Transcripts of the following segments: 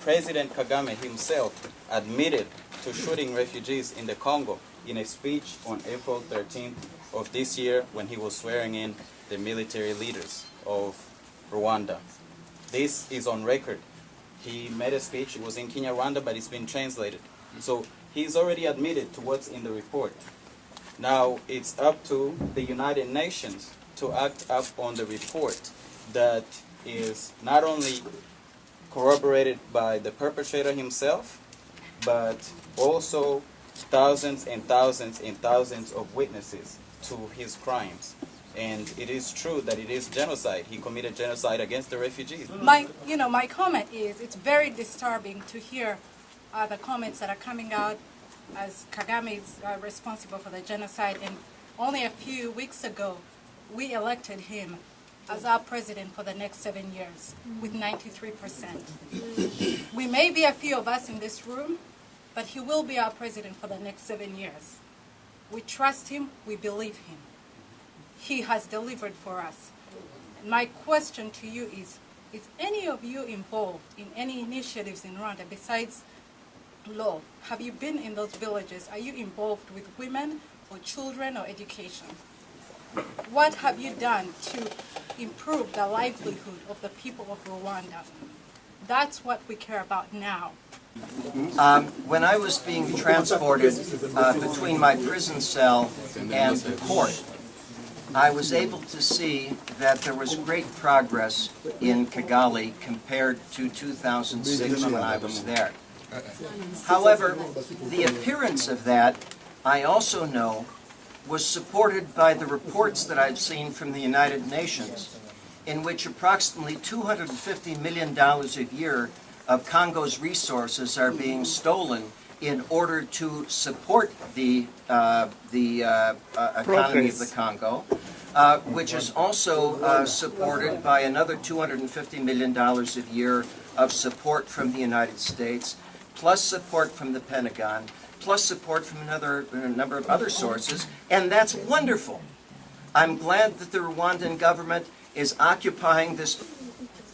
President Kagame himself admitted to shooting refugees in the Congo in a speech on April 13th of this year when he was swearing in the military leaders of Rwanda. This is on record. He made a speech, it was in Kinyarwanda, but it's been translated. So he's already admitted to what's in the report. Now it's up to the United Nations to act up on the report that is not only corroborated by the perpetrator himself, but also thousands and thousands and thousands of witnesses to his crimes. And it is true that it is genocide. He committed genocide against the refugees. My comment is, it's very disturbing to hear the comments that are coming out as Kagame is responsible for the genocide. And only a few weeks ago, we elected him as our president for the next 7 years with 93%. We may be a few of us in this room, but he will be our president for the next 7 years. We trust him, we believe him. He has delivered for us. My question to you is any of you involved in any initiatives in Rwanda besides law? Have you been in those villages? Are you involved with women or children or education? What have you done to improve the livelihood of the people of Rwanda? That's what we care about now. When I was being transported between my prison cell and the court, I was able to see that there was great progress in Kigali compared to 2006 when I was there. However, the appearance of that, I also know, was supported by the reports that I've seen from the United Nations, in which approximately $250 million a year of Congo's resources are being stolen in order to support the economy of the Congo, which is also supported by another $250 million a year of support from the United States, plus support from the Pentagon, plus support from a number of other sources, and that's wonderful. I'm glad that the Rwandan government is occupying this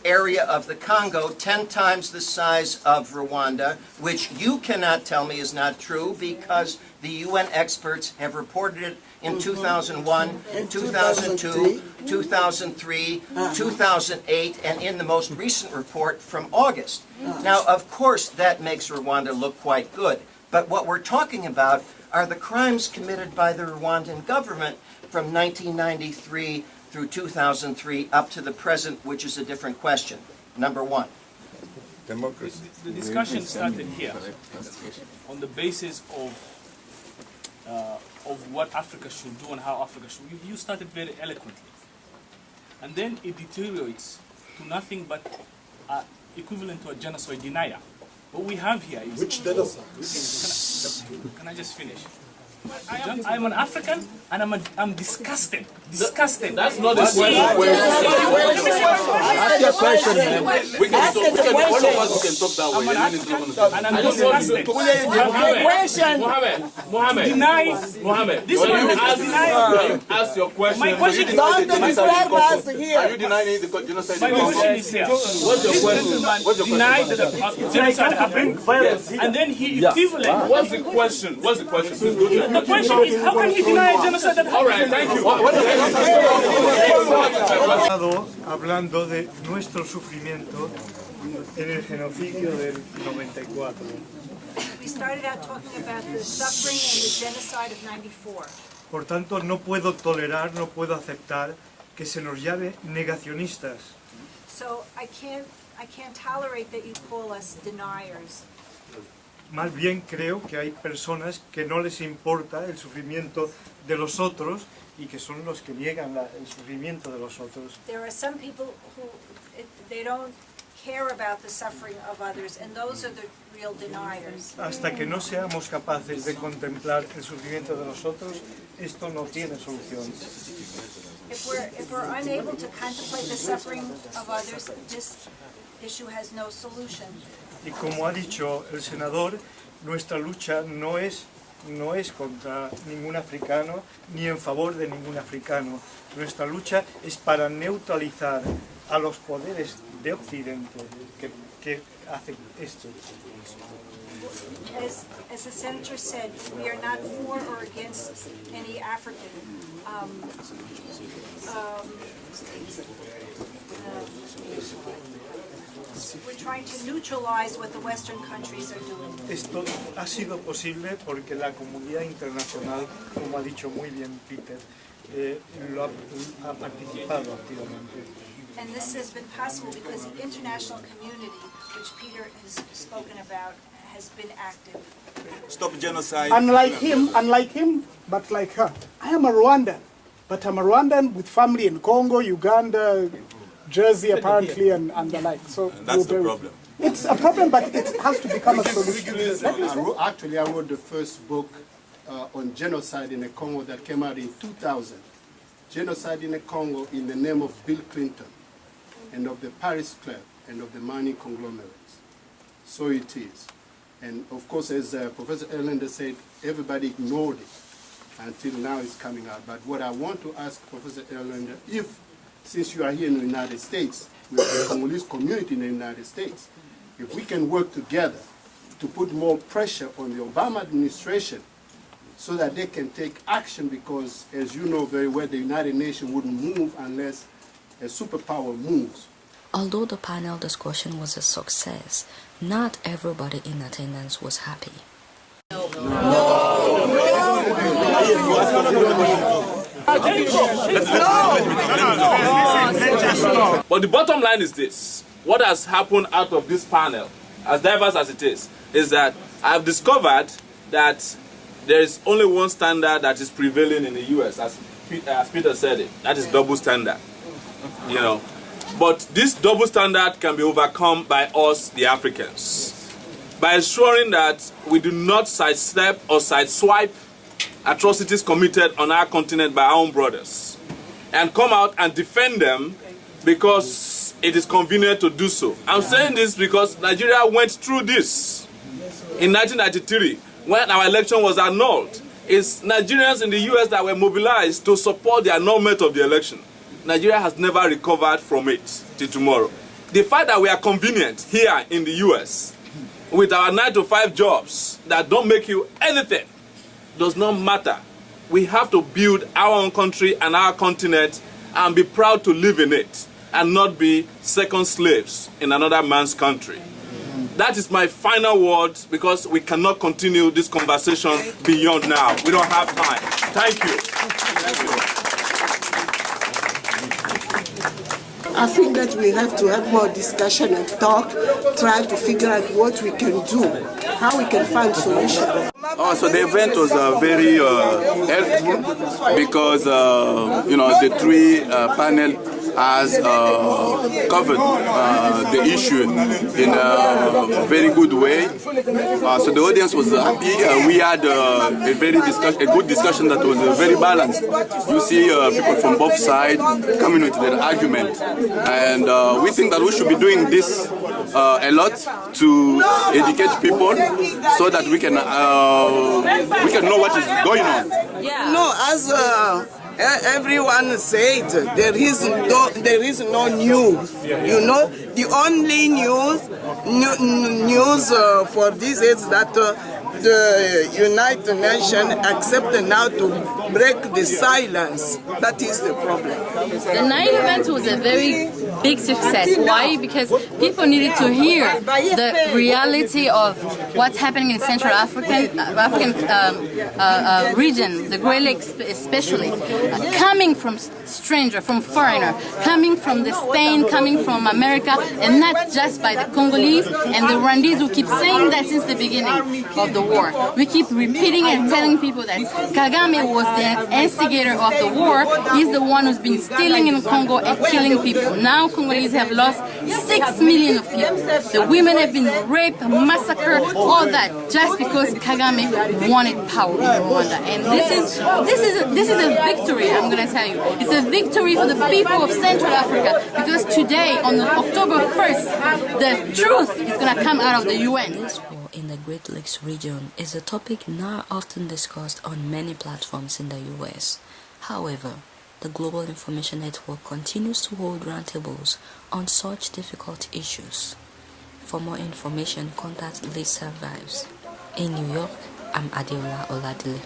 area of the Congo 10 times the size of Rwanda, which you cannot tell me is not true because the UN experts have reported it in 2001, 2002, 2003, 2008, and in the most recent report from August. Now, of course, that makes Rwanda look quite good, but what we're talking about are the crimes committed by the Rwandan government from 1993 through 2003 up to the present, which is a different question. Number one. Democracy. The discussion started here on the basis of what Africa should do and how Africa should. You started very eloquently, and then it deteriorates to nothing but equivalent to a genocide denier. What we have here is... Which genocide? Can I just finish? I'm an African, and I'm disgusted. Disgusted. That's not the question. Ask your question, man. One of us can talk that way. I'm an African, and I'm disgusted. Mohammed. Deny. Mohammed. This one is denied. Ask your question. My question is... Are you denying the genocide? My question is here. What's your question? Denied that the genocide happened, and then he equivalent. What's the question? What's the question? The question is, how can he deny a genocide that happened? All right, thank you. Hablando de nuestro sufrimiento en el genocidio del 94. We started out talking about the suffering and the genocide of 94. Por tanto, no puedo tolerar, no puedo aceptar que se nos llame negacionistas. So I can't tolerate that you call us deniers. Más bien creo que hay personas que no les importa el sufrimiento de los otros y que son los que niegan el sufrimiento de los otros. There are some people who they don't care about the suffering of others, and those are the real deniers. Hasta que no seamos capaces de contemplar el sufrimiento de los otros, esto no tiene solución. If we're unable to contemplate the suffering of others, this issue has no solution. Y como ha dicho el senador, nuestra lucha no es contra ningún africano ni en favor de ningún africano. Nuestra lucha es para neutralizar a los poderes de Occidente que hacen esto. As the senator said, we are not for or against any African. We're trying to neutralize what the Western countries are doing. Esto ha sido posible porque la comunidad internacional, como ha dicho muy bien Peter, lo ha participado activamente. And this has been possible because the international community, which Peter has spoken about, has been active. Stop genocide. Unlike him, but like her. I am a Rwandan, but I'm a Rwandan with family in Congo, Uganda, Jersey apparently, and the like. So That's the problem. It's a problem, but it has to become a solution. Actually, I wrote the first book on genocide in the Congo that came out in 2000. Genocide in the Congo in the name of Bill Clinton and of the Paris Club and of the mining conglomerates. So it is. And of course, as Professor Erlander said, everybody ignored it until now it's coming out. But what I want to ask Professor Erlander, since you are here in the United States, with the Congolese community in the United States, if we can work together to put more pressure on the Obama administration so that they can take action, because as you know very well, the United Nations wouldn't move unless a superpower moves. Although the panel discussion was a success, not everybody in attendance was happy. But the bottom line is this. What has happened out of this panel, as diverse as it is that I've discovered that there is only one standard that is prevailing in the US, as Peter said it. That is double standard. You know. But this double standard can be overcome by us, the Africans, by ensuring that we do not sidestep or sideswipe atrocities committed on our continent by our own brothers, and come out and defend them because it is convenient to do so. I'm saying this because Nigeria went through this in 1993 when our election was annulled. It's Nigerians in the US that were mobilized to support the annulment of the election. Nigeria has never recovered from it till tomorrow. The fact that we are convenient here in the US with our 9-to-5 jobs that don't make you anything does not matter. We have to build our own country and our continent and be proud to live in it and not be second slaves in another man's country. That is my final word, because we cannot continue this conversation beyond now. We don't have time. Thank you. Thank you. I think that we have to have more discussion and talk, try to figure out what we can do, how we can find solutions. Oh, so the event was very helpful because the three panel has covered the issue in a very good way. So the audience was happy. We had a good discussion that was very balanced. You see people from both sides coming with their argument, and we think that we should be doing this a lot to educate people so that we can know what is going on. Yeah. No, as everyone said, there is no news. You know, the only news for this is that the United Nations accepted now to break the silence. That is the problem. The night event was a very big success. Why? Because people needed to hear the reality of what's happening in Central African region, the Great Lakes especially, coming from stranger, from foreigner, coming from the Spain, coming from America, and not just by the Congolese and the Rwandese who keep saying that since the beginning of the war. We keep repeating and telling people that Kagame was the instigator of the war. He's the one who's been stealing in Congo and killing people. Now Congolese have lost 6 million of people. The women have been raped, massacred, all that, just because Kagame wanted power in Rwanda. And this is a victory, I'm going to tell you. It's a victory for the people of Central Africa, because today, on October 1st, the truth is going to come out of the UN. This war in the Great Lakes region is a topic not often discussed on many platforms in the US. However, the Global Information Network continues to hold roundtables on such difficult issues. For more information, contact Lisa Vives. In New York, I'm Adiola Oladele.